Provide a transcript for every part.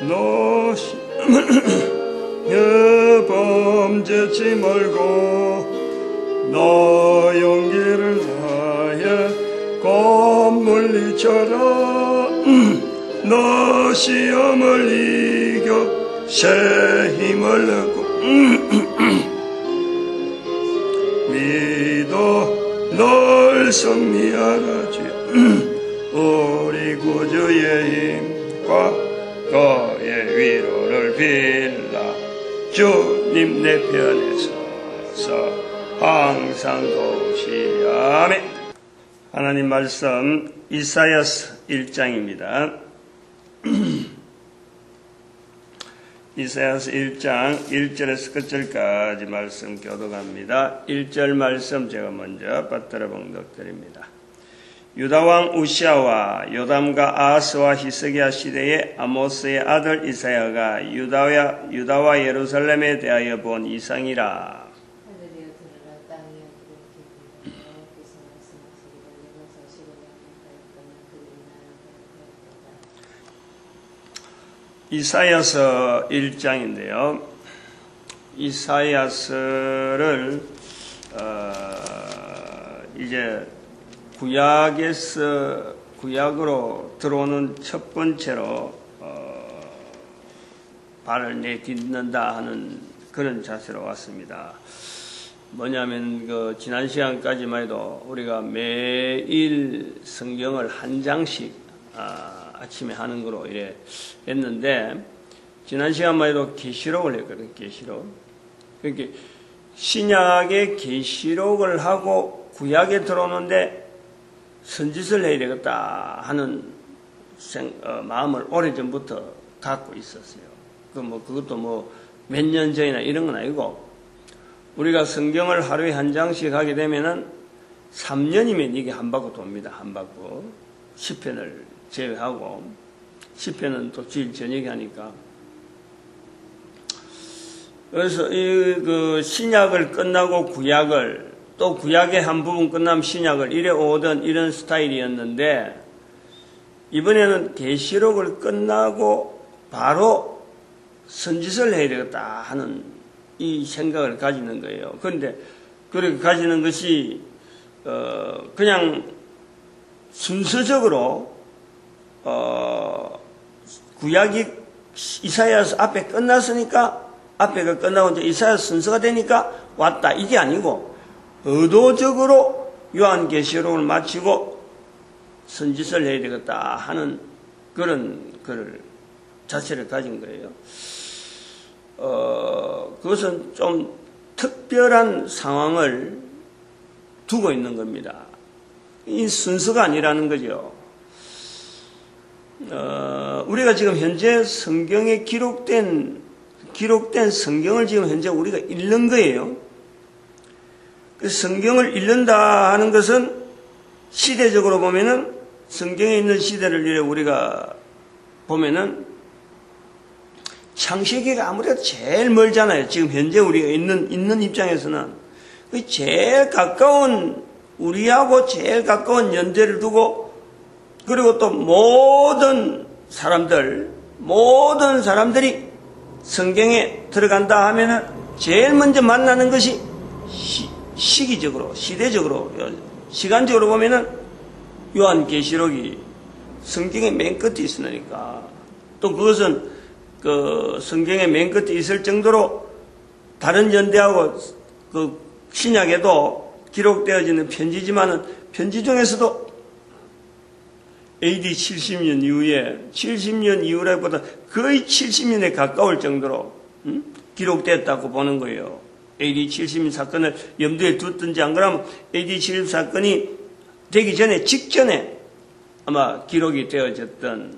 너 범죄치 말고 너 용기를 다해 곧 물리쳐라. 너 시험을 이겨 새 힘을 얻고 믿어 널 승리하라. 우리 구주의 힘과 그의 위로를 빌라. 주님 내 편에 서서 항상 도우시라. 아멘. 하나님 말씀 이사야서 1장입니다. 이사야서 1장 1절에서 끝절까지 말씀 교독합니다. 1절 말씀 제가 먼저 받들어 봉독드립니다. 유다왕 우시아와 요담과 아하스와 히스기야 시대에 아모스의 아들 이사야가 유다와 예루살렘에 대하여 본 이상이라. 이사야서 1장인데요. 이사야서를 이제 구약으로 들어오는 첫 번째로 발을 내딛는다 하는 그런 자세로 왔습니다. 뭐냐면 지난 시간까지만 해도 우리가 매일 성경을 한 장씩 아침에 하는 거로 이래 했는데, 지난 시간만 해도 계시록을 했거든. 계시록. 그러니까 신약의 계시록을 하고 구약에 들어오는데 선짓을 해야 되겠다 하는 마음을 오래전부터 갖고 있었어요. 그것도 몇 년 전이나 이런 건 아니고, 우리가 성경을 하루에 한 장씩 하게 되면은 3년이면 이게 한 바퀴 돕니다. 한 바퀴. 시편을 제외하고, 시편은 또 주일 저녁에 하니까. 그래서 신약을 끝나고 구약을, 또 구약의 한 부분 끝나면 신약을 이래 오던 이런 스타일이었는데, 이번에는 계시록을 끝나고 바로 선짓을 해야 되겠다 하는 이 생각을 가지는 거예요. 그런데 그렇게 가지는 것이 그냥 순서적으로 구약이 이사야서 앞에 끝났으니까, 앞에가 끝나고 이제 이사야서 순서가 되니까 왔다, 이게 아니고 의도적으로 요한계시록을 마치고 선짓을 해야 되겠다 하는 그런 자세를 가진 거예요. 그것은 좀 특별한 상황을 두고 있는 겁니다. 이 순서가 아니라는 거죠. 우리가 지금 현재 성경에 기록된 성경을 지금 현재 우리가 읽는 거예요. 그 성경을 읽는다 하는 것은 시대적으로 보면은, 성경에 있는 시대를 우리가 보면은 창세기가 아무래도 제일 멀잖아요. 지금 현재 우리가 있는 입장에서는 제일 가까운, 우리하고 제일 가까운 연대를 두고, 그리고 또 모든 사람들이 성경에 들어간다 하면은 제일 먼저 만나는 것이 시기적으로, 시대적으로, 시간적으로 보면은 요한계시록이 성경의 맨 끝에 있으니까, 또 그것은 성경의 맨 끝에 있을 정도로 다른 연대하고 신약에도 기록되어지는 편지지만은, 편지 중에서도 AD 70년 이후에, 70년 이후라기보다 거의 70년에 가까울 정도로 기록됐다고 보는 거예요. AD 70년 사건을 염두에 두든지 안 그러면 AD 70 사건이 되기 직전에 아마 기록이 되어졌던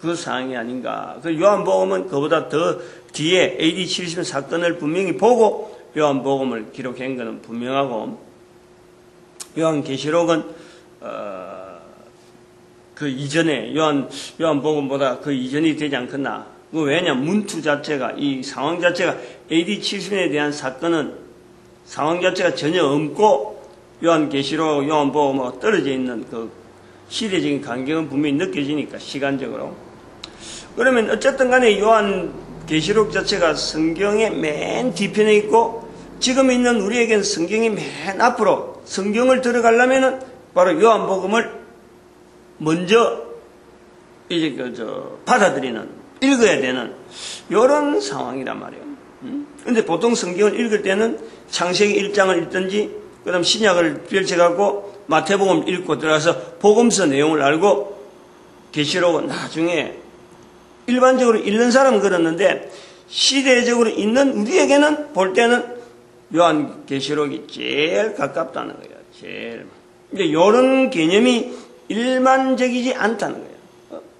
그 상황이 아닌가. 그 요한복음은 그보다 더 뒤에 AD 70년 사건을 분명히 보고 요한복음을 기록한 것은 분명하고, 요한계시록은 그 이전에 요한복음보다 그 이전이 되지 않겠나. 왜냐, 문투 자체가, 이 상황 자체가 AD 70년에 대한 상황 자체가 전혀 없고, 요한계시록, 요한복음하고 떨어져 있는 그 시대적인 간격은 분명히 느껴지니까, 시간적으로. 그러면 어쨌든 간에 요한계시록 자체가 성경의 맨 뒤편에 있고 지금 있는 우리에게는 성경이 맨 앞으로 성경을 들어가려면은 바로 요한복음을 먼저 이제 받아들이는, 읽어야 되는 이런 상황이란 말이에요. 근데 보통 성경을 읽을 때는 창세기 1장을 읽든지 그다음 신약을 펼쳐갖고 마태복음 읽고 들어가서 복음서 내용을 알고 계시록은 나중에 일반적으로 읽는 사람은 그렇는데 시대적으로 있는 우리에게는 볼 때는 요한계시록이 제일 가깝다는 거예요. 제일. 근데 이런 개념이 일반적이지 않다는 거예요.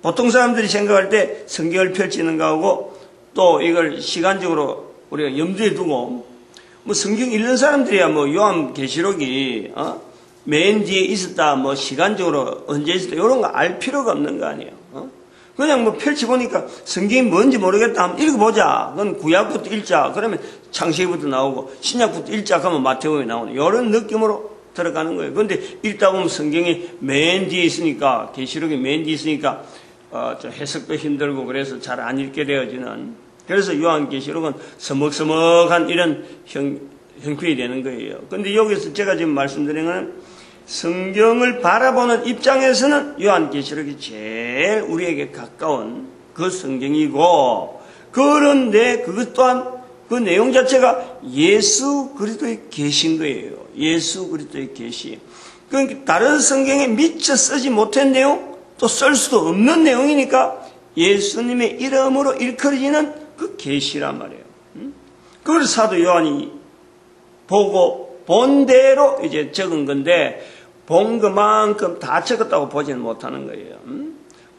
보통 사람들이 생각할 때 성경을 펼치는 거하고 또 이걸 시간적으로 우리가 염두에 두고 뭐 성경 읽는 사람들이야 뭐 요한계시록이 맨 뒤에 있었다 뭐 시간적으로 언제 있었다 이런 거 알 필요가 없는 거 아니에요. 그냥 뭐 펼쳐보니까 성경이 뭔지 모르겠다 하면 읽어보자. 그건 구약부터 읽자. 그러면 창세기부터 나오고 신약부터 읽자 하면 마태복음이 나오는 이런 느낌으로 들어가는 거예요. 그런데 읽다 보면 성경이 맨 뒤에 있으니까 계시록이 맨 뒤에 있으니까 좀 해석도 힘들고 그래서 잘 안 읽게 되어지는, 그래서 요한계시록은 서먹서먹한 이런 형편이 되는 거예요. 그런데 여기서 제가 지금 말씀드린 건 성경을 바라보는 입장에서는 요한계시록이 제일 우리에게 가까운 그 성경이고, 그런데 그것 또한 그 내용 자체가 예수 그리스도의 계시인 거예요. 예수 그리스도의 계시. 그러니까 다른 성경에 미처 쓰지 못한 내용, 또 쓸 수도 없는 내용이니까 예수님의 이름으로 일컬어지는 그 계시란 말이에요. 그걸 사도 요한이 보고 본 대로 이제 적은 건데 본 것만큼 다 적었다고 보지는 못하는 거예요.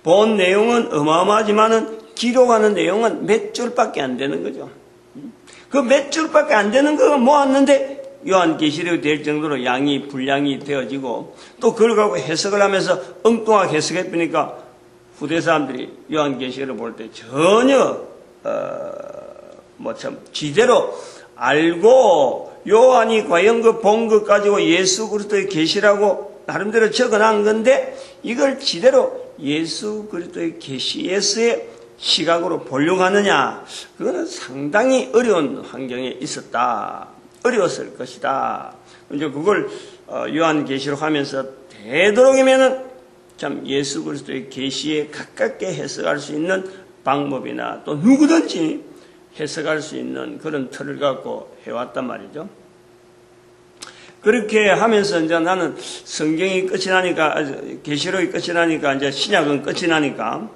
본 내용은 어마어마하지만은 기록하는 내용은 몇 줄밖에 안 되는 거죠. 그 몇 줄밖에 안 되는 거 모았는데 요한계시록이 될 정도로 분량이 되어지고 또 그걸 갖고 해석을 하면서 엉뚱하게 해석해보니까 후대 사람들이 요한계시록을 볼 때 전혀 지대로 알고 요한이 과연 그 본 것 가지고 예수 그리스도의 계시라고 나름대로 적어놓은 건데 이걸 지대로 예수 그리스도의 계시에서의 시각으로 보려고 하느냐, 그거는 상당히 어려운 환경에 있었다. 어려웠을 것이다. 이제 그걸 요한계시록 하면서 되도록이면은 참 예수 그리스도의 계시에 가깝게 해석할 수 있는 방법이나 또 누구든지 해석할 수 있는 그런 틀을 갖고 해왔단 말이죠. 그렇게 하면서 이제 나는 성경이 끝이 나니까, 계시록이 끝이 나니까 이제 신약은 끝이 나니까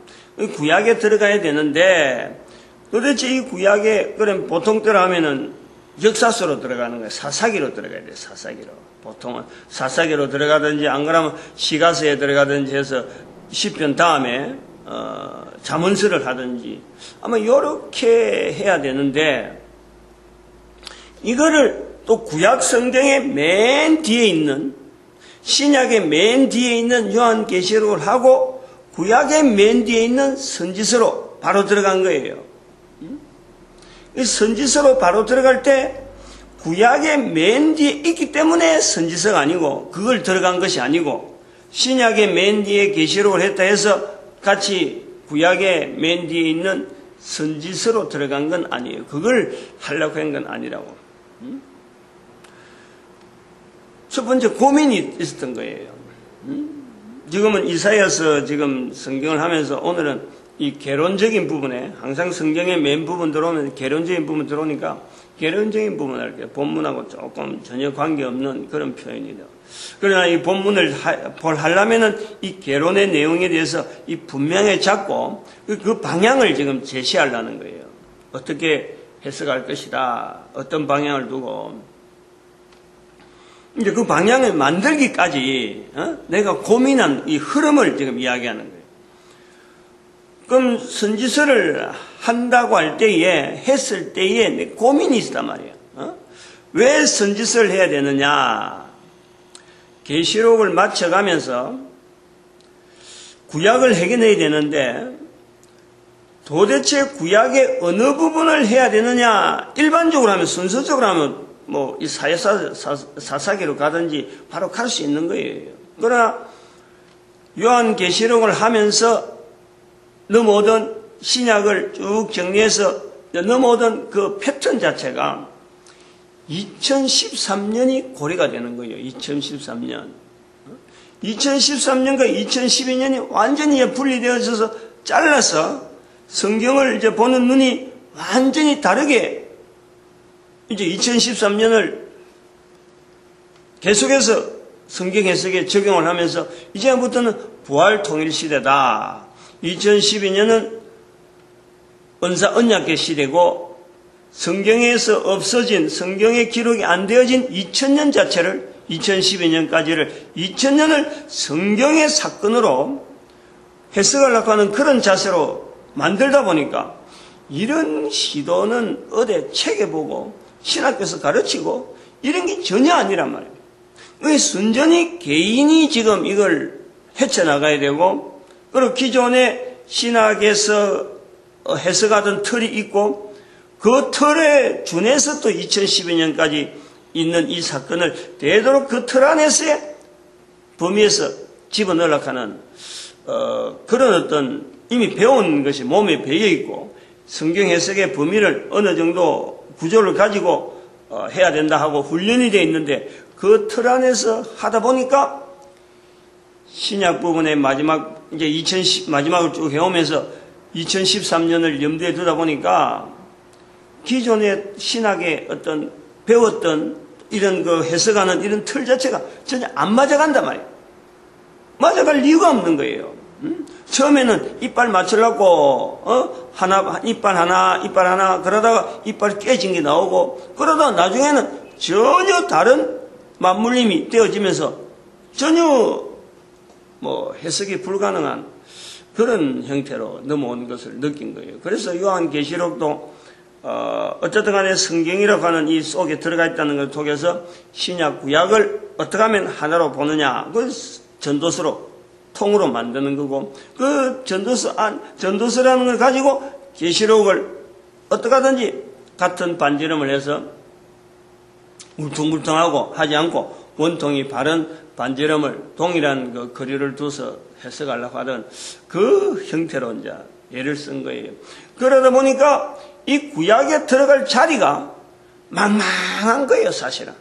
구약에 들어가야 되는데 도대체 이 구약에 그럼 보통 때로 하면은 역사서로 들어가는 거예요. 사사기로 들어가야 돼요. 사사기로. 보통은 사사기로 들어가든지 안 그러면 시가서에 들어가든지 해서 시편 다음에 잠언서를 하든지 아마 이렇게 해야 되는데 이거를 또 구약 성경의 맨 뒤에 있는 신약의 맨 뒤에 있는 요한계시록을 하고 구약의 맨 뒤에 있는 선지서로 바로 들어간 거예요. 이 선지서로 바로 들어갈 때 구약의 맨 뒤에 있기 때문에 선지서가 아니고 그걸 들어간 것이 아니고 신약의 맨 뒤에 계시록을 했다 해서 같이 구약의 맨 뒤에 있는 선지서로 들어간 건 아니에요. 그걸 하려고 한 건 아니라고. 첫 번째 고민이 있었던 거예요. 지금은 이사야서 지금 성경을 하면서 오늘은 이 개론적인 부분에 항상 성경의 맨 부분 들어오면 개론적인 부분 들어오니까 개론적인 부분을 할게요. 본문하고 조금 전혀 관계없는 그런 표현이다. 그러나 이 본문을 하려면은 이 개론의 내용에 대해서 이 분명히 잡고 그 방향을 지금 제시하려는 거예요. 어떻게 해석할 것이다. 어떤 방향을 두고. 이제 그 방향을 만들기까지 내가 고민한 이 흐름을 지금 이야기하는 거예요. 그럼 선지서를 한다고 할 때에 했을 때에 내 고민이 있단 말이에요. 왜 선지서를 해야 되느냐? 계시록을 맞춰가면서 구약을 해결해야 되는데 도대체 구약의 어느 부분을 해야 되느냐? 일반적으로 하면 순서적으로 하면 뭐 이 사사기로 가든지 바로 갈 수 있는 거예요. 그러나 요한계시록을 하면서 넘어오던 신약을 쭉 정리해서 넘어오던 그 패턴 자체가 2013년이 고리가 되는 거예요. 2013년. 2013년과 2012년이 완전히 분리되어져서 잘라서 성경을 이제 보는 눈이 완전히 다르게 이제 2013년을 계속해서 성경 해석에 적용을 하면서 이제부터는 부활 통일 시대다. 2012년은 은사 언약의 시대고 성경에서 없어진 성경의 기록이 안 되어진 2000년 자체를 2012년까지를 2000년을 성경의 사건으로 해석하려고 하는 그런 자세로 만들다 보니까 이런 시도는 어디 책에 보고 신학교에서 가르치고 이런 게 전혀 아니란 말이에요. 순전히 개인이 지금 이걸 헤쳐나가야 되고 그리고 기존의 신학에서 해석하던 틀이 있고 그 틀에 준해서 또 2012년까지 있는 이 사건을 되도록 그 틀 안에서의 범위에서 집어넣으려고 하는 그런 어떤 이미 배운 것이 몸에 배어 있고 성경 해석의 범위를 어느 정도 구조를 가지고 해야 된다 하고 훈련이 되어 있는데 그 틀 안에서 하다 보니까 신약 부분의 마지막 이제 마지막을 쭉 해오면서 2013년을 염두에 두다 보니까 기존의 신학의 어떤 배웠던 이런 그 해석하는 이런 틀 자체가 전혀 안 맞아간단 말이에요. 맞아갈 이유가 없는 거예요. 처음에는 이빨 맞추려고 이빨 하나 그러다가 이빨 깨진 게 나오고 그러다 나중에는 전혀 다른 맞물림이 되어지면서 전혀 해석이 불가능한 그런 형태로 넘어온 것을 느낀 거예요. 그래서 요한계시록도 어쨌든 간에 성경이라고 하는 이 속에 들어가 있다는 걸 통해서 신약 구약을 어떻게 하면 하나로 보느냐 그 전도서로 통으로 만드는 거고 그 전도서라는 걸 가지고 계시록을 어떻게 하든지 같은 반지름을 해서 울퉁불퉁하고 하지 않고 원통이 바른 반지름을 동일한 그 거리를 두서 해석하려고 하던 그 형태로 이제 예를 쓴 거예요. 그러다 보니까 이 구약에 들어갈 자리가 망망한 거예요, 사실은.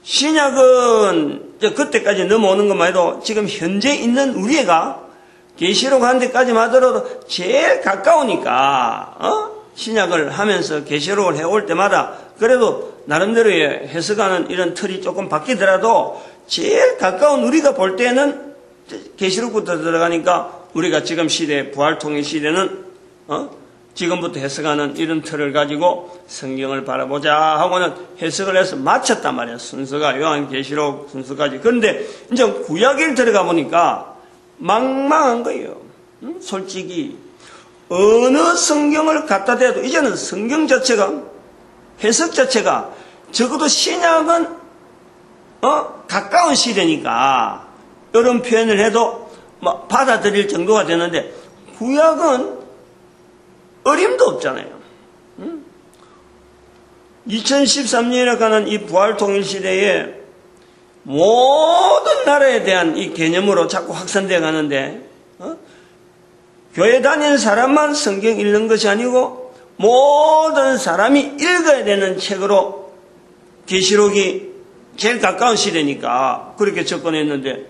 신약은 그때까지 넘어오는 것만 해도 지금 현재 있는 우리가 계시록 하는 데까지만 하더라도 제일 가까우니까 신약을 하면서 계시록을 해올 때마다 그래도 나름대로의 해석하는 이런 틀이 조금 바뀌더라도 제일 가까운 우리가 볼 때는 계시록부터 들어가니까 우리가 지금 시대 부활통일 시대는 지금부터 해석하는 이런 틀을 가지고 성경을 바라보자 하고는 해석을 해서 마쳤단 말이에요. 순서가 요한계시록 순서까지. 그런데 이제 구약에 들어가 보니까 망망한 거예요. 솔직히 어느 성경을 갖다 대도 이제는 성경 자체가 해석 자체가 적어도 신약은 가까운 시대니까 이런 표현을 해도 받아들일 정도가 되는데 구약은 어림도 없잖아요. 2013년이라고 하는 이 부활통일 시대에 모든 나라에 대한 이 개념으로 자꾸 확산되어 가는데 교회 다니는 사람만 성경 읽는 것이 아니고 모든 사람이 읽어야 되는 책으로 계시록이 제일 가까운 시대니까 그렇게 접근했는데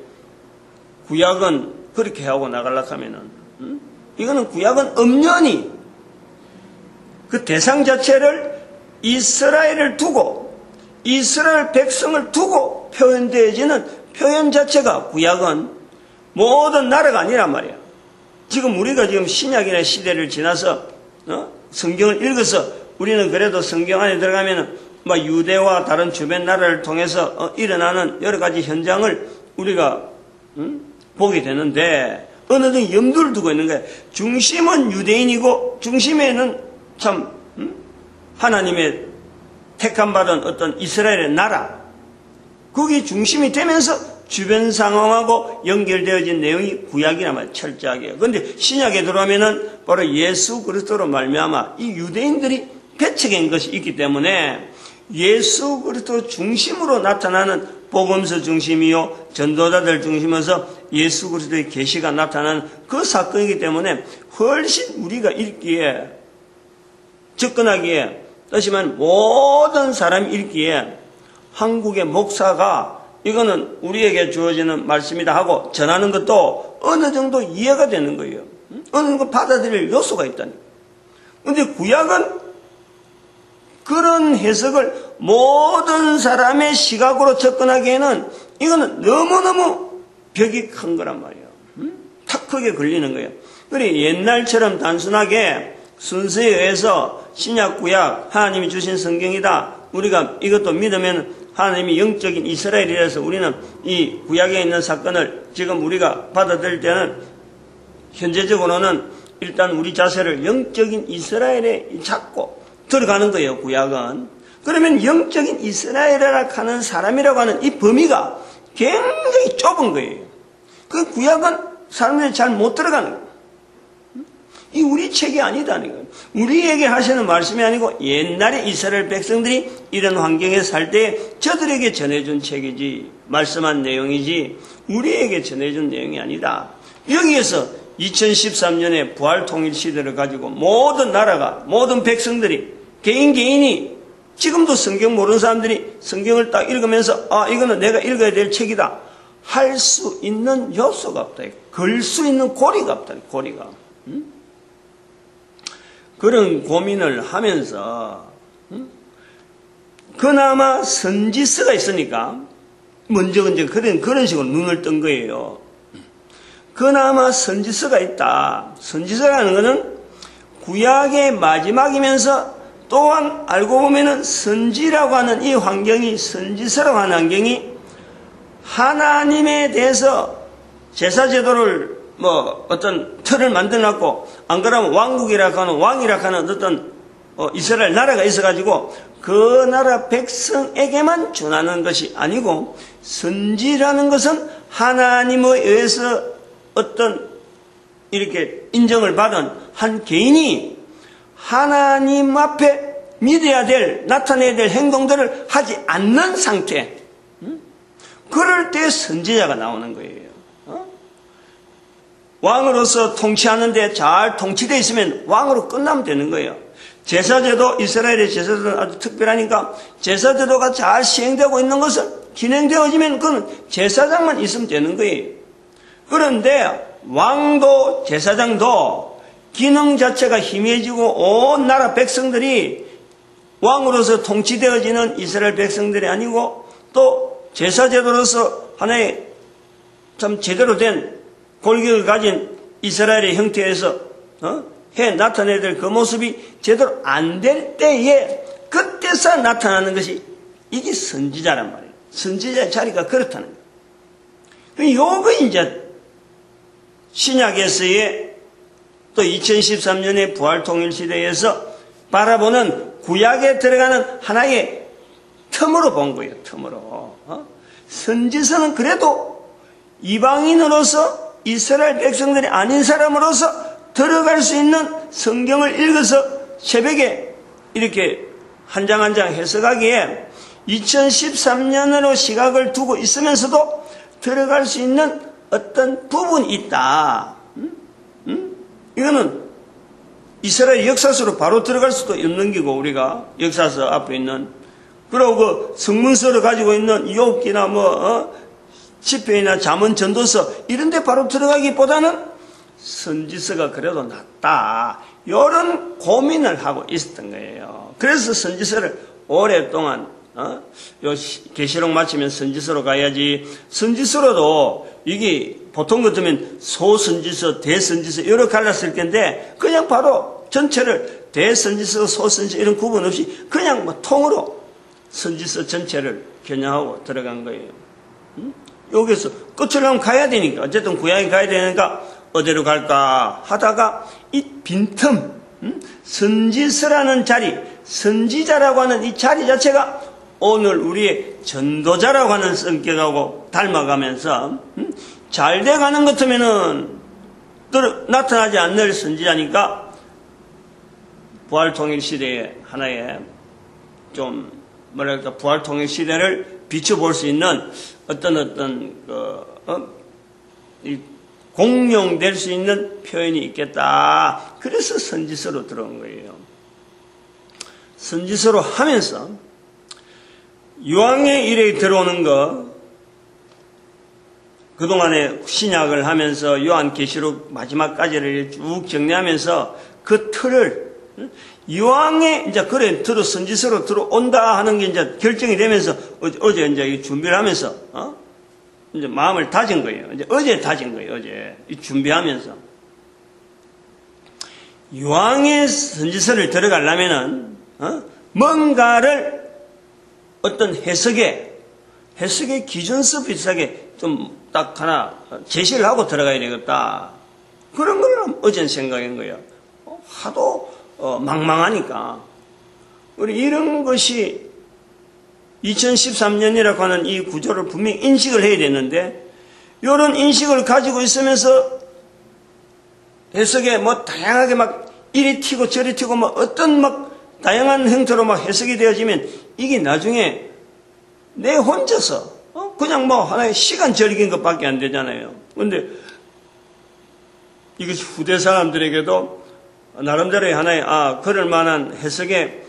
구약은 그렇게 하고 나가려고 하면은 이거는 구약은 엄연히 그 대상 자체를 이스라엘을 두고 이스라엘 백성을 두고 표현되어지는 표현 자체가 구약은 모든 나라가 아니란 말이야. 지금 우리가 지금 신약이나 시대를 지나서 성경을 읽어서 우리는 그래도 성경 안에 들어가면은 유대와 다른 주변 나라를 통해서 일어나는 여러 가지 현장을 우리가 보게 되는데 어느 정도 염두를 두고 있는 거예요. 중심은 유대인이고 중심에는 참 하나님의 택함 받은 어떤 이스라엘의 나라 그게 중심이 되면서 주변 상황하고 연결되어진 내용이 구약이란 말이에요. 철저하게. 그런데 신약에 들어가면은 바로 예수 그리스도로 말미암아 이 유대인들이 배척한 것이 있기 때문에 예수 그리스도 중심으로 나타나는 복음서 중심이요 전도자들 중심에서 예수 그리스도의 계시가 나타나는 그 사건이기 때문에 훨씬 우리가 읽기에 접근하기에 다시 말하면 모든 사람이 읽기에 한국의 목사가 이거는 우리에게 주어지는 말씀이다 하고 전하는 것도 어느 정도 이해가 되는 거예요. 어느 정도 받아들일 요소가 있다니. 그런데 구약은 그런 해석을 모든 사람의 시각으로 접근하기에는 이거는 너무너무 벽이 큰 거란 말이에요. 탁 크게 걸리는 거예요. 그래 옛날처럼 단순하게 순서에 의해서 신약 구약 하나님이 주신 성경이다. 우리가 이것도 믿으면 하나님이 영적인 이스라엘이라서 우리는 이 구약에 있는 사건을 지금 우리가 받아들일 때는 현재적으로는 일단 우리 자세를 영적인 이스라엘에 잡고 들어가는 거예요. 구약은. 그러면 영적인 이스라엘이라고 하는 사람이라고 하는 이 범위가 굉장히 좁은 거예요. 그 구약은 사람들이 잘 못 들어가는 거예요. 이 우리 책이 아니다는 거예요. 우리에게 하시는 말씀이 아니고 옛날에 이스라엘 백성들이 이런 환경에 살 때 저들에게 전해준 책이지 말씀한 내용이지 우리에게 전해준 내용이 아니다. 여기에서 2013년에 부활통일 시대를 가지고 모든 나라가 모든 백성들이 개인이 지금도 성경 모르는 사람들이 성경을 딱 읽으면서 이거는 내가 읽어야 될 책이다 할 수 있는 요소가 없다. 걸 수 있는 고리가 없다. 고리가. 그런 고민을 하면서 그나마 선지서가 있으니까 먼저 그런 식으로 눈을 뜬 거예요. 그나마 선지서가 있다. 선지서라는 것은 구약의 마지막이면서 또한 알고 보면은 선지라고 하는 이 환경이 선지서라고 하는 환경이 하나님에 대해서 제사제도를 어떤 틀을 만들어놨고 안 그러면 왕국이라고 하는 왕이라고 하는 어떤 이스라엘 나라가 있어가지고 그 나라 백성에게만 전하는 것이 아니고 선지라는 것은 하나님에 의해서 어떤 이렇게 인정을 받은 한 개인이 하나님 앞에 믿어야 될 나타내야 될 행동들을 하지 않는 상태 그럴 때 선지자가 나오는 거예요. 왕으로서 통치하는데 잘 통치되어 있으면 왕으로 끝나면 되는 거예요. 제사제도, 이스라엘의 제사제도는 아주 특별하니까 제사제도가 잘 시행되고 있는 것은 진행되어지면 그건 제사장만 있으면 되는 거예요. 그런데 왕도 제사장도 기능 자체가 희미해지고 온 나라 백성들이 왕으로서 통치되어지는 이스라엘 백성들이 아니고 또 제사제도로서 하나의 참 제대로 된 골격을 가진 이스라엘의 형태에서 해 나타내야 될 그 모습이 제대로 안 될 때에 그때서 나타나는 것이 이게 선지자란 말이에요. 선지자의 자리가 그렇다는 거예요. 요거 이제 신약에서의 또 2013년의 부활통일 시대에서 바라보는 구약에 들어가는 하나의 틈으로 본 거예요. 틈으로. 선지서는 그래도 이방인으로서 이스라엘 백성들이 아닌 사람으로서 들어갈 수 있는 성경을 읽어서 새벽에 이렇게 한 장 한 장 해석하기에 2013년으로 시각을 두고 있으면서도 들어갈 수 있는 어떤 부분이 있다. 이거는 이스라엘 역사서로 바로 들어갈 수도 없는 기고 우리가 역사서 앞에 있는 그리고 그 성문서를 가지고 있는 욥기나 시편이나 잠언 전도서 이런 데 바로 들어가기보다는 선지서가 그래도 낫다. 이런 고민을 하고 있었던 거예요. 그래서 선지서를 오랫동안 요 계시록 마치면 선지서로 가야지. 선지서로도 이게 보통 같으면 소선지서, 대선지서 이렇게 갈랐을 텐데 그냥 바로 전체를 대선지서, 소선지서 이런 구분 없이 그냥 통으로 선지서 전체를 겨냥하고 들어간 거예요. 여기서 끝을 하면 가야 되니까 어쨌든 구약에 가야 되니까 어디로 갈까 하다가 이 빈틈 선지서라는 자리, 선지자라고 하는 이 자리 자체가 오늘 우리의 전도자라고 하는 성격하고 닮아가면서 잘 돼가는 것 같으면은 나타나지 않는 선지자니까 부활통일 시대의 하나의 좀 뭐랄까 부활통일 시대를 비춰볼 수 있는 어떤 이 공용될 수 있는 표현이 있겠다. 그래서 선지서로 들어온 거예요. 선지서로 하면서 요한의 일에 들어오는 거, 그동안에 신약을 하면서 요한계시록 마지막까지를 쭉 정리하면서 그 틀을 요한의 이제 그래 들어 선지서로 들어온다 하는 게 이제 결정이 되면서 어제 이제 준비를 하면서 이제 마음을 다진 거예요. 이제 어제 다진 거예요. 어제 준비하면서 요한의 선지서를 들어가려면은 뭔가를 어떤 해석의 기준서 비슷하게 좀 딱 하나 제시를 하고 들어가야 되겠다. 그런 걸 어제는 생각한 거예요. 하도 망망하니까 우리 이런 것이 2013년이라고 하는 이 구조를 분명히 인식을 해야 되는데, 이런 인식을 가지고 있으면서 해석에 뭐 다양하게 막 이리 튀고 저리 튀고 뭐 어떤 막 다양한 형태로 막 해석이 되어지면 이게 나중에 내 혼자서 그냥 뭐 하나의 시간 절긴 것밖에 안 되잖아요. 근데 이것이 후대 사람들에게도 나름대로의 하나의 그럴 만한 해석에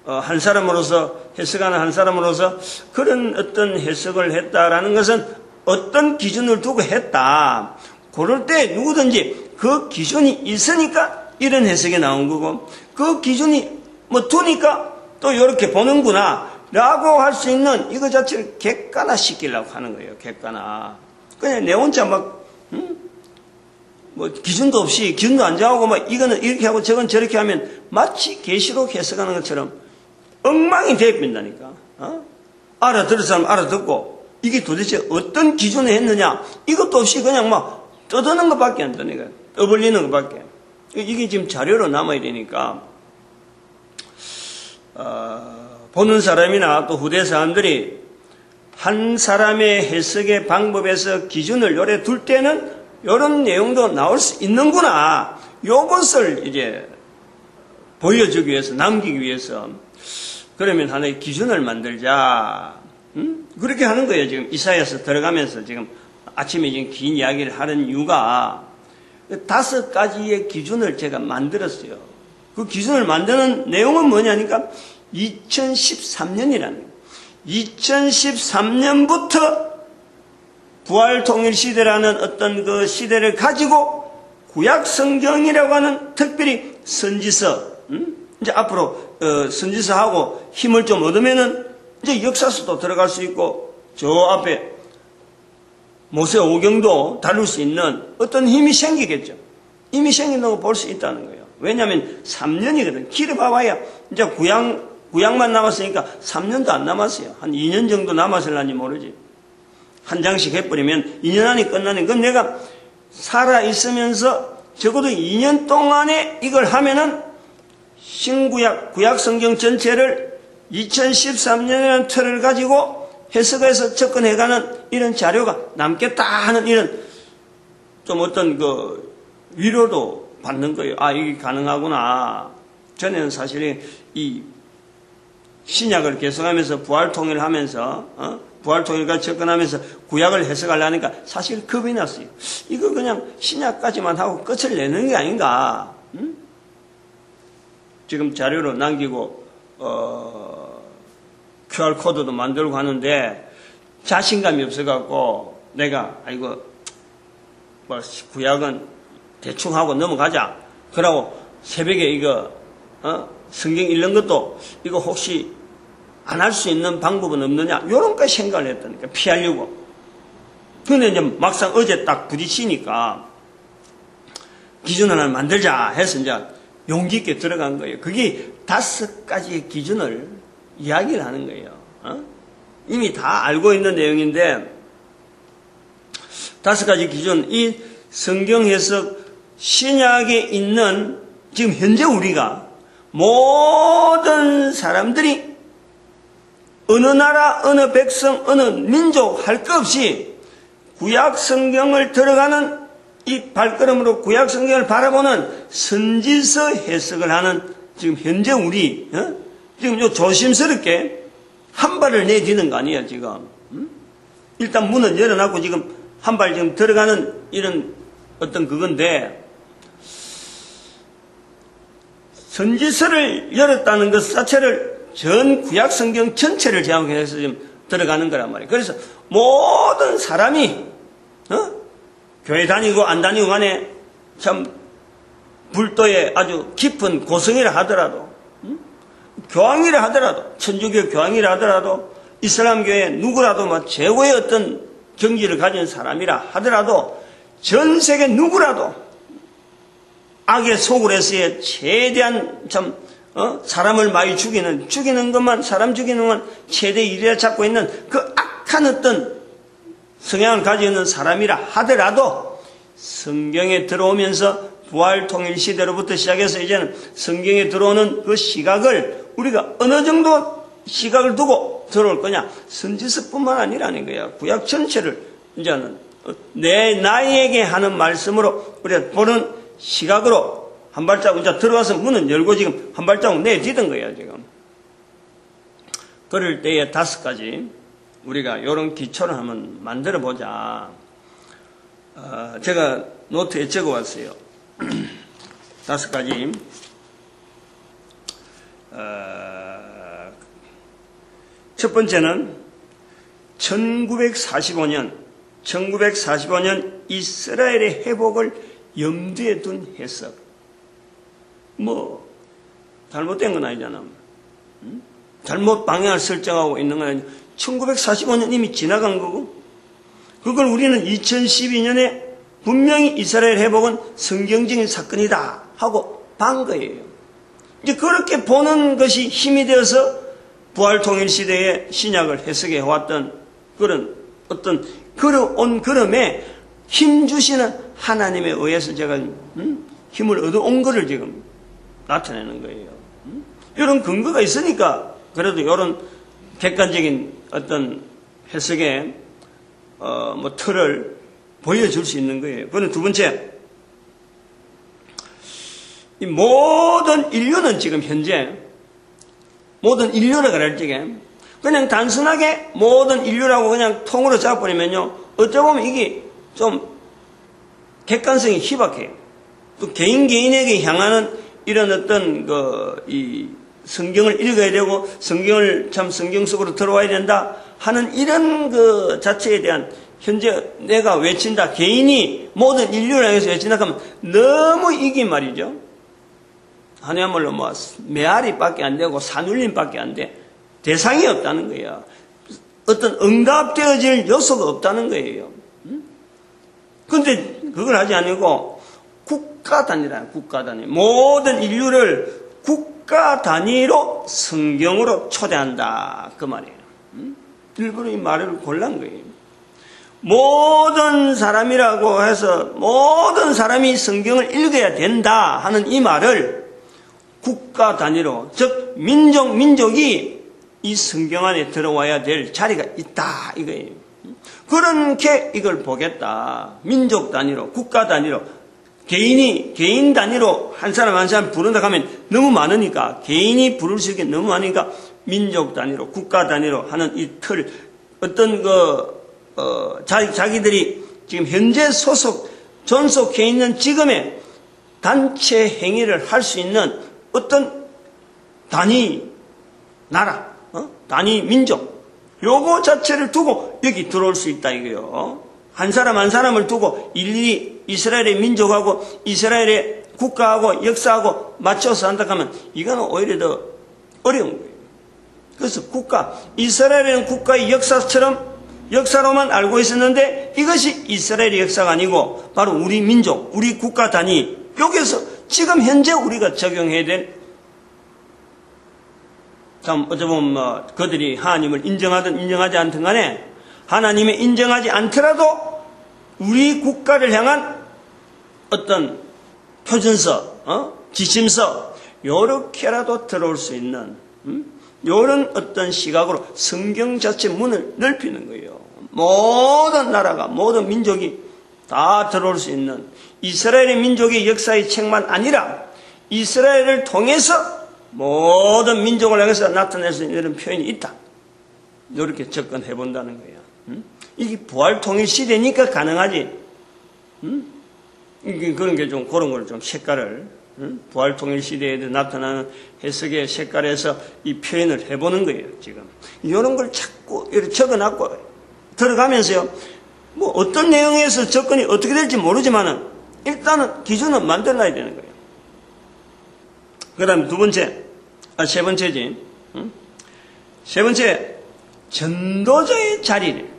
한 사람으로서 해석하는 한 사람으로서 그런 어떤 해석을 했다라는 것은 어떤 기준을 두고 했다. 그럴 때 누구든지 그 기준이 있으니까 이런 해석이 나온 거고, 그 기준이 뭐 두니까 또 이렇게 보는구나 라고 할 수 있는 이거 자체를 객관화 시키려고 하는 거예요. 객관화. 그냥 내 혼자 막 뭐 기준도 없이 기준도 안 정하고 막 이거는 이렇게 하고 저건 저렇게 하면 마치 계시록 해석하는 것처럼 엉망이 되어버린다니까. 알아들을 사람 알아듣고 이게 도대체 어떤 기준에 했느냐 이것도 없이 그냥 막 떠드는 것밖에 안 되니까, 떠벌리는 것밖에. 이게 지금 자료로 남아야 되니까 보는 사람이나 또 후대 사람들이 한 사람의 해석의 방법에서 기준을 요래 둘 때는 이런 내용도 나올 수 있는구나. 요것을 이제 보여주기 위해서, 남기기 위해서 그러면 하나의 기준을 만들자. 그렇게 하는 거예요. 지금 이사야서 들어가면서 지금 아침에 지금 긴 이야기를 하는 이유가 5가지의 기준을 제가 만들었어요. 그 기준을 만드는 내용은 뭐냐니까 2013년이라는 거예요. 2013년부터 부활통일시대라는 어떤 그 시대를 가지고 구약성경이라고 하는 특별히 선지서, 이제 앞으로 선지서하고 힘을 좀 얻으면은 이제 역사서도 들어갈 수 있고 저 앞에 모세오경도 다룰 수 있는 어떤 힘이 생기겠죠. 이미 생긴다고 볼 수 있다는 거예요. 왜냐하면 3년이거든. 길을 봐봐야 이제 구약만 남았으니까 3년도 안 남았어요. 한 2년 정도 남았을란지 모르지. 한 장씩 해버리면 2년 안에 끝나는 건 내가 살아있으면서 적어도 2년 동안에 이걸 하면은 신구약, 구약성경 전체를 2013년이라는 틀을 가지고 해석해서 접근해가는 이런 자료가 남겠다 하는 이런 좀 어떤 그 위로도 받는 거예요. 이게 가능하구나. 전에는 사실 이 신약을 계속하면서 부활통일을 하면서 부활통일과 접근하면서 구약을 해석하려니까 사실 겁이 났어요. 이거 그냥 신약까지만 하고 끝을 내는 게 아닌가. 지금 자료로 남기고 QR코드도 만들고 하는데 자신감이 없어갖고 내가 뭐 구약은 대충 하고 넘어가자. 그러고 새벽에 이거 성경 읽는 것도 이거 혹시 안 할 수 있는 방법은 없느냐? 요런 거 생각을 했다니까. 피하려고. 근데 이제 막상 어제 딱 부딪히니까 기준 하나 만들자 해서 이제 용기 있게 들어간 거예요. 그게 5가지의 기준을 이야기를 하는 거예요. 이미 다 알고 있는 내용인데 5가지 기준, 이 성경 해석 신약에 있는 지금 현재 우리가 모든 사람들이 어느 나라, 어느 백성, 어느 민족 할 것 없이 구약 성경을 들어가는 이 발걸음으로 구약 성경을 바라보는 선지서 해석을 하는 지금 현재 우리 지금 요 조심스럽게 한 발을 내디는 거 아니에요 지금. 일단 문은 열어놨고 지금 한 발 지금 들어가는 이런 어떤 그건데, 선지서를 열었다는 것 자체를 전 구약 성경 전체를 제한해서 지금 들어가는 거란 말이에요. 그래서 모든 사람이 교회 다니고 안 다니고 간에 참 불도에 아주 깊은 고성이라 하더라도, 교황이라 하더라도, 천주교 교황이라 하더라도, 이슬람교의 누구라도 뭐 최고의 어떤 경지를 가진 사람이라 하더라도, 전 세계 누구라도 악의 속으로서의 최대한 참 사람을 많이 죽이는 것만, 사람 죽이는 것만 최대 일이라 잡고 있는 그 악한 어떤 성향을 가지고 있는 사람이라 하더라도 성경에 들어오면서 부활 통일 시대로부터 시작해서 이제는 성경에 들어오는 그 시각을 우리가 어느 정도 시각을 두고 들어올 거냐? 선지서뿐만 아니라는 거야. 구약 전체를 이제는 나에게 하는 말씀으로 우리가 보는 시각으로 한 발자국 이제 들어와서 문은 열고 지금 한 발자국 내디딘 거야 지금. 그럴 때에 5가지 우리가 이런 기초를 한번 만들어 보자. 제가 노트에 적어왔어요. 5가지. 첫 번째는 1945년 이스라엘의 회복을 염두에 둔 해석. 뭐 잘못된 건 아니잖아. 잘못 방향을 설정하고 있는 건 아니죠. 1945년 이미 지나간 거고, 그걸 우리는 2012년에 분명히 이스라엘 회복은 성경적인 사건이다 하고 반 거예요. 이제 그렇게 보는 것이 힘이 되어서 부활 통일 시대의 신약을 해석해 왔던 그런 어떤 걸어온 걸음에 힘 주시는 하나님에 의해서 제가 힘을 얻어온 거를 지금 나타내는 거예요. 이런 근거가 있으니까 그래도 이런 객관적인 어떤 해석의 틀을 보여줄 수 있는 거예요. 그는 두 번째, 이 모든 인류는 지금 현재 모든 인류라 그럴 적에 그냥 단순하게 모든 인류라고 그냥 통으로 잡아버리면요, 어쩌보면 이게 좀 객관성이 희박해요. 또 개인에게 향하는 이런 어떤 이 성경을 읽어야 되고 성경을 참 성경 속으로 들어와야 된다 하는 이런 그 자체에 대한 현재 내가 외친다, 개인이 모든 인류를 향해서 외친다 하면 너무 이긴 말이죠. 하냐말로 뭐 메아리밖에 안 되고 산울림밖에 안 돼. 대상이 없다는 거예요. 어떤 응답되어질 요소가 없다는 거예요. 그런데 그걸 하지 않고 국가 단위라, 국가 단위. 모든 인류를 국가 단위로 성경으로 초대한다. 그 말이에요. 일부러 이 말을 골란 거예요. 모든 사람이라고 해서 모든 사람이 성경을 읽어야 된다 하는 이 말을 국가 단위로, 즉 민족이 이 성경 안에 들어와야 될 자리가 있다 이거예요. 그렇게 이걸 보겠다. 민족 단위로, 국가 단위로, 개인 단위로 한 사람 한 사람 부른다 하면 너무 많으니까, 개인이 부를 수 있게 너무 많으니까 민족 단위로, 국가 단위로 하는 이 틀, 어떤 자기들이 지금 현재 존속해 있는 지금의 단체 행위를 할 수 있는 어떤 단위 나라, 단위 민족, 요거 자체를 두고 여기 들어올 수 있다 이거요. 한 사람 한 사람을 두고 일일이 이스라엘의 민족하고 이스라엘의 국가하고 역사하고 맞춰서 한다 하면 이거는 오히려 더 어려운 거예요. 그래서 이스라엘은 국가의 역사로만 알고 있었는데 이것이 이스라엘의 역사가 아니고 바로 우리 민족, 우리 국가 단위, 여기에서 지금 현재 우리가 적용해야 될, 참 어쩌면 그들이 하나님을 인정하든 인정하지 않든 간에 하나님을 인정하지 않더라도 우리 국가를 향한 어떤 표준서, 지침서 요렇게라도 들어올 수 있는 요런 어떤 시각으로 성경 자체 문을 넓히는 거예요. 모든 나라가, 모든 민족이 다 들어올 수 있는 이스라엘의 민족의 역사의 책만 아니라 이스라엘을 통해서 모든 민족을 향해서 나타낼 수 있는 이런 표현이 있다. 이렇게 접근해 본다는 거예요. 이게 부활 통일 시대니까 가능하지. 그런 게 좀, 그런 걸 좀 색깔을, 부활통일 시대에도 나타나는 해석의 색깔에서 이 표현을 해보는 거예요, 지금. 이런 걸 자꾸 이렇게 적어놨고, 들어가면서요, 뭐 어떤 내용에서 접근이 어떻게 될지 모르지만은, 일단은 기준은 만들어놔야 되는 거예요. 그 다음에 세 번째지. 세 번째, 전도자의 자리를,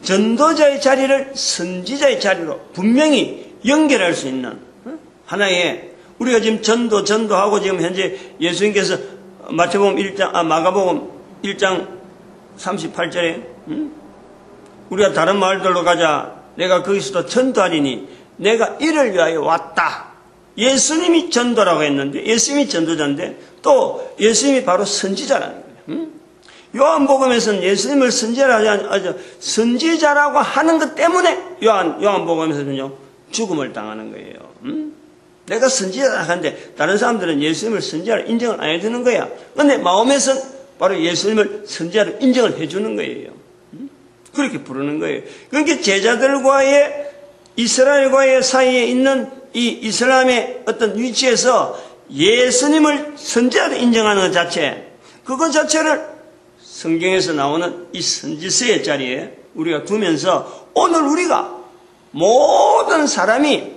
전도자의 자리를 선지자의 자리로 분명히 연결할 수 있는 하나의, 우리가 지금 전도하고 지금 현재 예수님께서 마가복음 1장 38절에, 우리가 다른 마을들로 가자. 내가 거기서도 전도하리니 내가 이를 위하여 왔다. 예수님이 전도라고 했는데, 예수님이 전도자인데, 또 예수님이 바로 선지자라는 거예요. 요한복음에서는 예수님을 선지자라고 하는 것 때문에 요한복음에서는요, 죽음을 당하는 거예요. 내가 선지자라 하는데, 다른 사람들은 예수님을 선지자로 인정을 안 해주는 거야. 그런데 마음에서는 바로 예수님을 선지자로 인정을 해주는 거예요. 그렇게 부르는 거예요. 그러니까 제자들과의, 이스라엘과의 사이에 있는 이 이슬람의 어떤 위치에서 예수님을 선지자로 인정하는 것 자체, 그것 자체를 성경에서 나오는 이 선지서의 자리에 우리가 두면서, 오늘 우리가 모든 사람이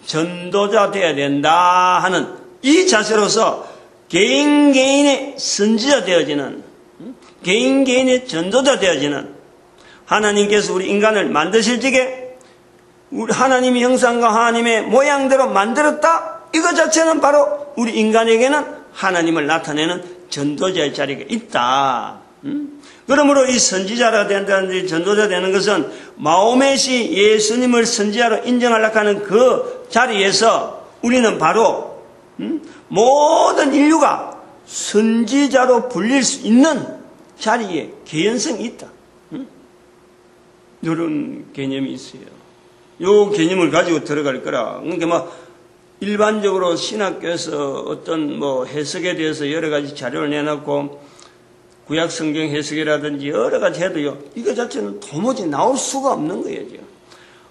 전도자 되어야 된다 하는 이 자세로서 개인의 선지자 되어지는, 개인의 전도자 되어지는, 하나님께서 우리 인간을 만드실 적에 우리 하나님의 형상과 하나님의 모양대로 만들었다. 이것 자체는 바로 우리 인간에게는 하나님을 나타내는 전도자의 자리가 있다. 그러므로 이 선지자가 된다든지 전도자 되는 것은 마호멧이 예수님을 선지자로 인정하려고 하는 그 자리에서 우리는 바로 모든 인류가 선지자로 불릴 수 있는 자리에 개연성이 있다. 이런 개념이 있어요. 요 개념을 가지고 들어갈 거라. 그러니까 일반적으로 신학교에서 어떤 해석에 대해서 여러 가지 자료를 내놓고 구약 성경 해석이라든지 여러 가지 해도요, 이거 자체는 도무지 나올 수가 없는 거예요, 지금.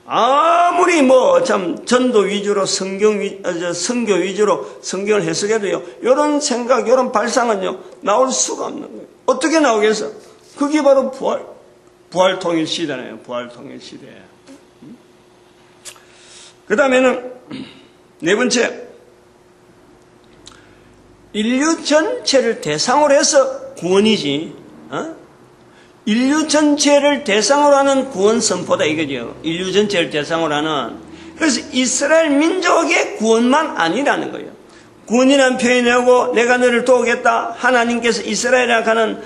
아무리 참 전도 위주로 선교 위주로 성경을 해석해도요, 이런 생각, 이런 발상은요, 나올 수가 없는 거예요. 어떻게 나오겠어? 그게 바로 부활통일 시대네요, 부활통일 시대. 그 다음에는 네 번째, 인류 전체를 대상으로 해서 구원이지, 인류 전체를 대상으로 하는 구원 선포다 이거죠. 인류 전체를 대상으로 하는. 그래서 이스라엘 민족의 구원만 아니라는 거예요. 구원이라는 표현하고 내가 너를 도우겠다. 하나님께서 이스라엘이라고 하는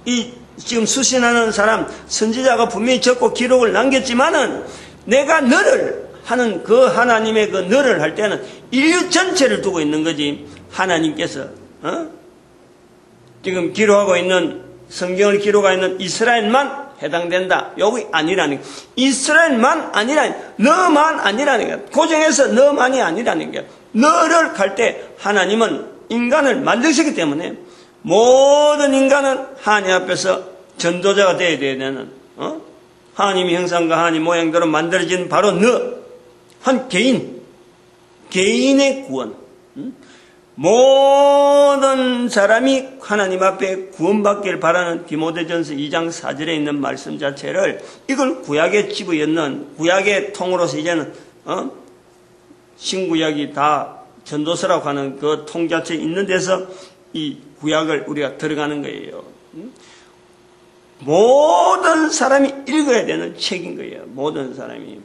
이 지금 수신하는 사람 선지자가 분명히 적고 기록을 남겼지만은, 내가 너를 하는 그 하나님의 그 너를 할 때는 인류 전체를 두고 있는 거지, 하나님께서 지금 기록하고 있는, 성경을 기록하고 있는 이스라엘만 해당된다, 여기 아니라는 거예요. 이스라엘만 아니라는 거예요. 너만 아니라는 거예요. 고정해서 너만이 아니라는 거예요. 너를 갈 때 하나님은 인간을 만드시기 때문에 모든 인간은 하나님 앞에서 전도자가 되어야 되는, 하나님의 형상과 하나님 모양대로 만들어진 바로 너, 한 개인의 구원. 모든 사람이 하나님 앞에 구원받기를 바라는 디모데전서 2장 4절에 있는 말씀 자체를, 이걸 구약에 집어넣는, 구약의 통으로서 이제는 신구약이 다 전도서라고 하는 그 통 자체에 있는 데서 이 구약을 우리가 들어가는 거예요. 모든 사람이 읽어야 되는 책인 거예요. 모든 사람이.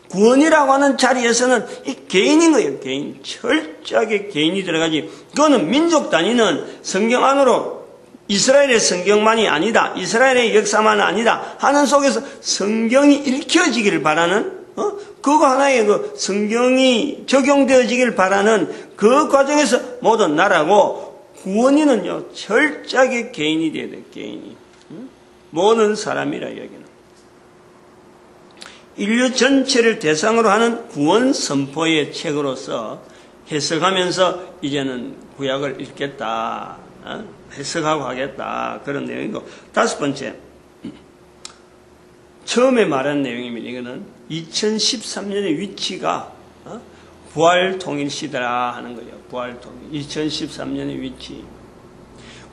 구원이라고 하는 자리에서는 이 개인인 거예요. 개인. 철저하게 개인이 들어가지. 그거는 민족 단위는 성경 안으로 이스라엘의 성경만이 아니다, 이스라엘의 역사만 아니다 하는 속에서 성경이 읽혀지기를 바라는, 그거 하나의 그 성경이 적용되어지기를 바라는 그 과정에서 모든 나라고, 구원인은요 철저하게 개인이 돼야 돼. 개인이. 모든 사람이라 여기는. 인류 전체를 대상으로 하는 구원 선포의 책으로서 해석하면서 이제는 구약을 읽겠다, 해석하고 하겠다, 그런 내용이고. 다섯 번째, 처음에 말한 내용입니다. 이거는 2013년의 위치가 부활통일시대라 하는 거예요. 부활통일. 2013년의 위치.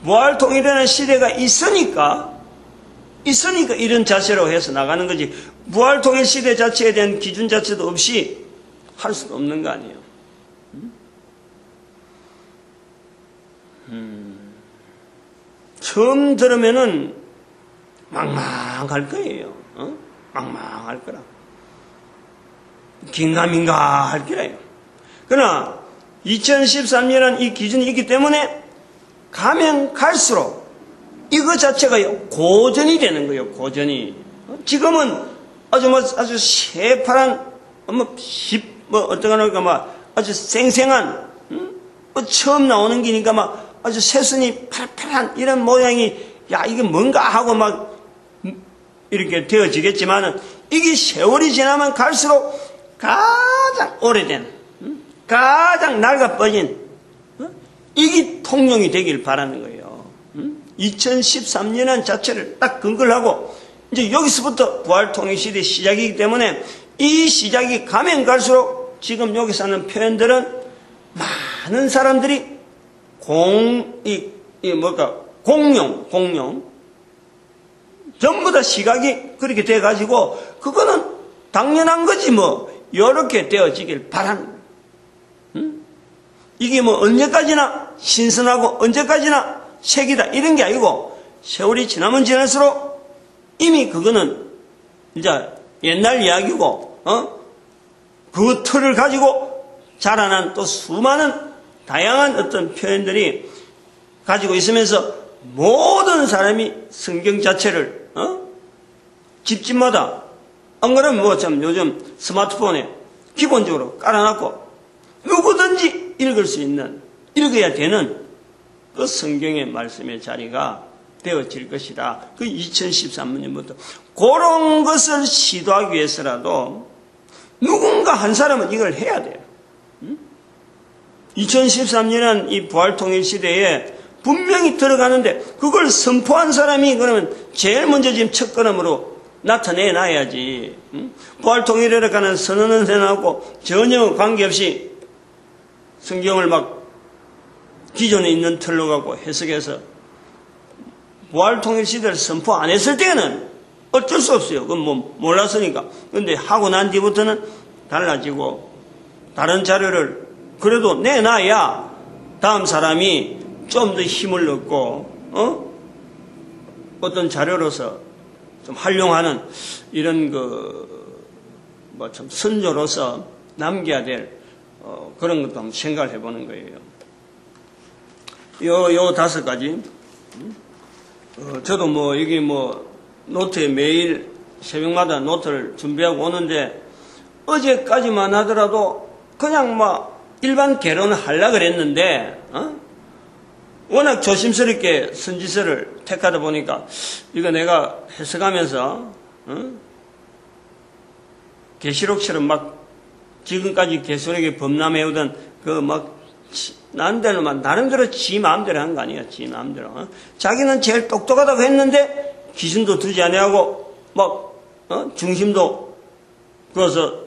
부활통일이라는 시대가 있으니까 이런 자세로 해서 나가는 거지. 부활통일 시대 자체에 대한 기준 자체도 없이 할 수가 없는 거 아니에요. 처음 들으면은 망망할 거예요. 망망할 거라. 긴가민가 할 거예요. 그러나 2013년은 이 기준이 있기 때문에 가면 갈수록 이거 자체가 고전이 되는 거예요. 고전이. 지금은 아주 새파란 아주 생생한 처음 나오는 기니까 막 아주 새순이 팔팔한 이런 모양이 야 이게 뭔가 하고 막 이렇게 되어지겠지만은 이게 세월이 지나면 갈수록 가장 오래된 가장 낡아버린 이게 통용이 되길 바라는 거예요. 2013년 자체를 딱 근거를 하고 이제 여기서부터 부활통일 시대 시작이기 때문에 이 시작이 가면 갈수록 지금 여기서 하는 표현들은 많은 사람들이 공용 전부 다 시각이 그렇게 돼가지고 그거는 당연한 거지 이렇게 되어지길 바라는 거예요. 이게 언제까지나 신선하고 언제까지나 색이다 이런 게 아니고 세월이 지나면 지날수록 이미 그거는 이제 옛날 이야기고 그 틀을 가지고 자라난 또 수많은 다양한 어떤 표현들이 가지고 있으면서 모든 사람이 성경 자체를 집집마다 안 그러면 참 요즘 스마트폰에 기본적으로 깔아놨고 누구든지 읽을 수 있는 읽어야 되는 그 성경의 말씀의 자리가 되어질 것이다. 그 2013년부터 그런 것을 시도하기 위해서라도 누군가 한 사람은 이걸 해야 돼요. 2013년은 이 부활통일 시대에 분명히 들어가는데 그걸 선포한 사람이 그러면 제일 먼저 지금 첫걸음으로 나타내놔야지. 부활통일에 가는 선언은 해놓고 전혀 관계없이 성경을 막 기존에 있는 틀로 갖고 해석해서 부활통일 시대를 선포 안 했을 때는 어쩔 수 없어요. 그건 몰랐으니까. 근데 하고 난 뒤부터는 달라지고 다른 자료를 그래도 내놔야 다음 사람이 좀 더 힘을 얻고 어떤 자료로서 좀 활용하는 이런 참 선조로서 남겨야 될 그런 것도 한번 생각을 해보는 거예요. 요 5가지. 저도 여기 노트에 매일 새벽마다 노트를 준비하고 오는데 어제까지만 하더라도 그냥 일반 개론을 하려고 그랬는데 워낙 조심스럽게 선지서를 택하다 보니까 이거 내가 해석하면서 계시록처럼 지금까지 계시록에 범람해오던 나름대로 지 마음대로 한 거 아니야. 지 마음대로. 자기는 제일 똑똑하다고 했는데 기준도 두지 아니하고 중심도 그래서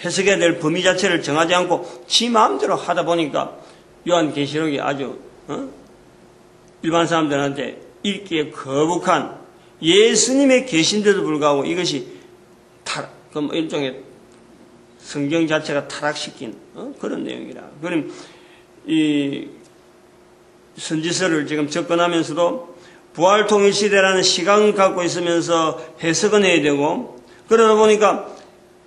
해석해야 될 범위 자체를 정하지 않고 지 마음대로 하다 보니까 요한계시록이 아주 일반 사람들한테 읽기에 거북한 예수님의 계신데도 불구하고 이것이 일종의 성경 자체가 타락시킨 그런 내용이라. 그럼 이 선지서를 지금 접근하면서도 부활통일 시대라는 시각을 갖고 있으면서 해석은 해야 되고 그러다 보니까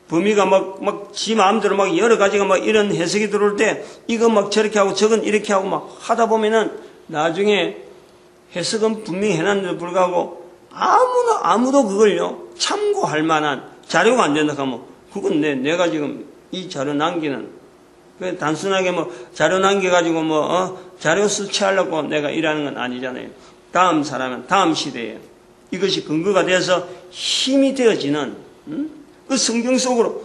범위가 지 마음대로 여러 가지가 이런 해석이 들어올 때 이거 저렇게 하고 저건 이렇게 하고 하다 보면은 나중에 해석은 분명히 해놨는데도 불구하고 아무도 그걸요 참고할 만한 자료가 안 된다 하면 그건 내가 지금 이 자료 남기는 단순하게 자료 남겨가지고 자료 수치하려고 내가 일하는 건 아니잖아요. 다음 사람은 다음 시대에 이것이 근거가 돼서 힘이 되어지는 그 성경 속으로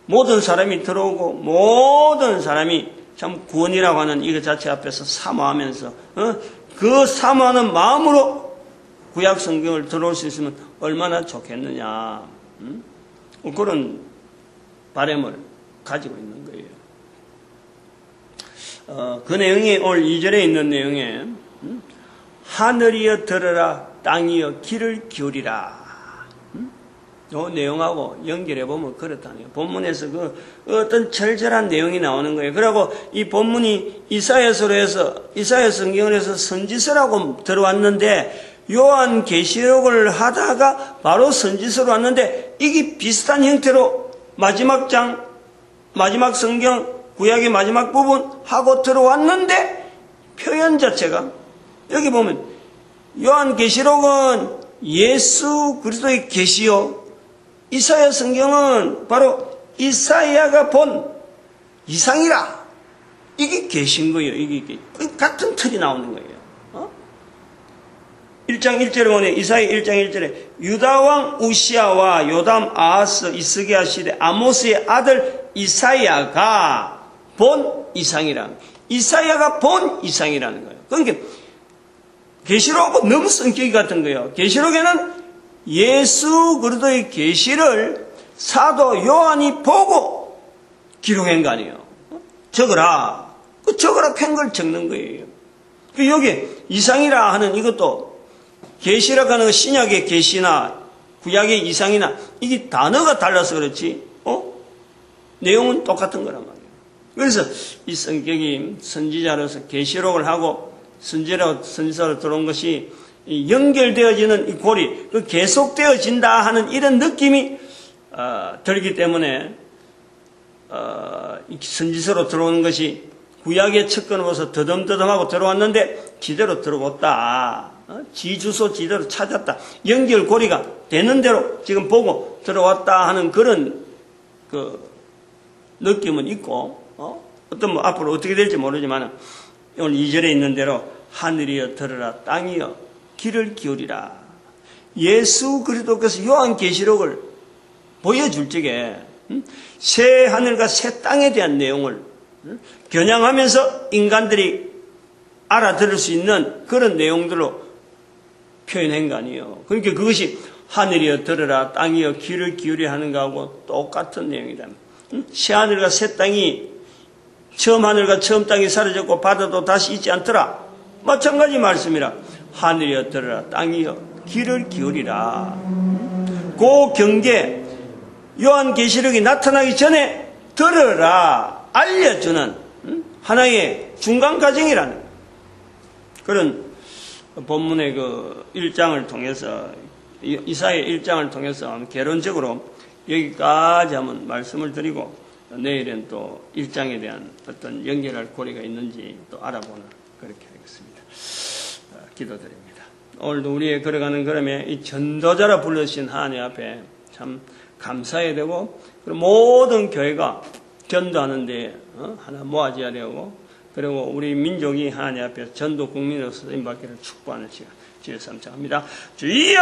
모든 사람이 들어오고 모든 사람이 참 구원이라고 하는 이것 자체 앞에서 사모하면서 그 사모하는 마음으로 구약 성경을 들어올 수 있으면 얼마나 좋겠느냐. 그런 바람을 가지고 있는 거예요. 그 내용이 오늘 2절에 있는 내용에 하늘이여 들으라 땅이여 귀를 기울이라. 이 내용하고 연결해보면 그렇다네요. 본문에서 그 어떤 절절한 내용이 나오는 거예요. 그리고 이 본문이 이사야서로 해서, 이사야 성경을 해서 선지서라고 들어왔는데, 요한계시록을 하다가 바로 선지서로 왔는데, 이게 비슷한 형태로 마지막 장, 마지막 성경, 구약의 마지막 부분 하고 들어왔는데, 표현 자체가, 여기 보면, 요한계시록은 예수 그리스도의 계시요, 이사야 성경은 바로 이사야가 본 이상이라. 이게 계신 거예요. 이게 같은 틀이 나오는 거예요. 1장 1절에 보면 이사야 1장 1절에 유다왕 우시아와 요담 아하스 이스기야 시대 아모스의 아들 이사야가 본 이상이라. 이사야가 본 이상이라는 거예요. 그러니까 계시록하고 너무 성격이 같은 거예요. 계시록에는 예수 그리스도의 계시를 사도 요한이 보고 기록한 거 아니에요. 적어라. 그 적어라 팬 걸 적는 거예요. 그 여기 이상이라 하는 이것도 계시라고 하는 신약의 계시나 구약의 이상이나 이게 단어가 달라서 그렇지. 내용은 똑같은 거란 말이에요. 그래서 이 성격이 선지자로서 계시록을 하고 선지자로 들어온 것이 연결되어지는 이 고리, 그 계속되어진다 하는 이런 느낌이 들기 때문에 선지서로 들어오는 것이 구약의 척근으로서 더듬더듬하고 들어왔는데 지대로 들어왔다. 지 주소 지대로 찾았다. 연결고리가 되는 대로 지금 보고 들어왔다 하는 그런 그 느낌은 있고 어떤 뭐 앞으로 어떻게 될지 모르지만 오늘 2절에 있는 대로 하늘이여 들으라 땅이여 귀를 기울이라. 예수 그리스도께서 요한계시록을 보여줄 적에 새 하늘과 새 땅에 대한 내용을 겨냥하면서 인간들이 알아들을 수 있는 그런 내용들로 표현한 거 아니에요. 그러니까 그것이 하늘이여 들으라 땅이여 귀를 기울이라 하는 거하고 똑같은 내용이다. 새 하늘과 새 땅이 처음 하늘과 처음 땅이 사라졌고 바다도 다시 있지 않더라. 마찬가지 말씀이라. 하늘이여 들으라 땅이여 귀를 기울이라. 그 경계 요한계시록이 나타나기 전에 들으라 알려주는 하나의 중간 과정이라는 그런 본문의 그 1장을 통해서 이사야 1장을 통해서 개론적으로 여기까지 한번 말씀을 드리고 내일은 또 1장에 대한 어떤 연결할 고리가 있는지 또 알아보는 그렇게 하겠습니다. 기도드립니다. 오늘도 우리의 걸어가는 걸음에 이 전도자라 불러주신 하나님 앞에 참 감사해야 되고 그리고 모든 교회가 전도하는데 하나 모아져야 되고 그리고 우리 민족이 하나님 앞에 전도 국민으로서 쓰임받기를 축복하는 시간 주여 삼창합니다. 주여